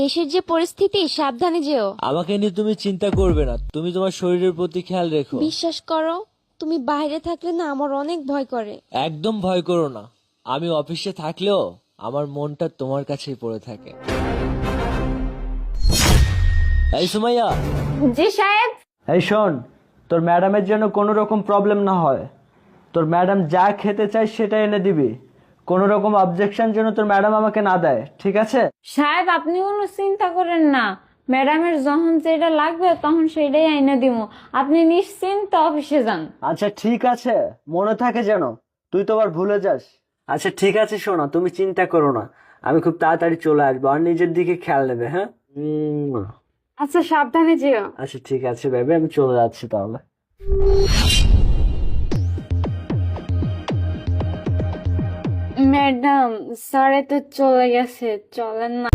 দেশের যে পরিস্থিতি, সাবধানে যেও। আমাকে নিয়ে তুমি চিন্তা করবে না, তুমি তোমার শরীরের প্রতি খেয়াল রেখো। বিশ্বাস করো, তুমি বাইরে থাকলে না আমার অনেক ভয় করে। একদম ভয় করো না, আমি অফিসে থাকলেও আমার মনটা তোমার কাছেই পড়ে থাকে। এই সুমাইয়া। জি সাহেব। এই শোন, তোর ম্যাডামের যেন কোনো রকম প্রবলেম না হয়। তোর ম্যাডাম যা খেতে চায় সেটা এনে দিবি। কোনো রকম অবজেকশন যেন তোর ম্যাডাম আমাকে না দেয়, ঠিক আছে? সাহেব আপনি কোনো চিন্তা করেন না, ম্যাডামের যখন যেটা লাগবে তখন সেটাই আইনা দিব। আপনি নিশ্চিন্ত অফিসে যান। আচ্ছা ঠিক আছে, মনে থাকে যেন, তুই তো আবার ভুলে যাস। আচ্ছা ঠিক আছে সোনা, তুমি চিন্তা করো না, আমি খুব তাড়াতাড়ি চলে আসবো। আর নিজের দিকে খেয়াল নেবে, হ্যাঁ? আচ্ছা সাবধানে যেও। আচ্ছা ঠিক আছে বেবি, আমি চলে যাচ্ছি তাহলে। ম্যাডাম স্যারে তো চলে গেছে, চলেন না।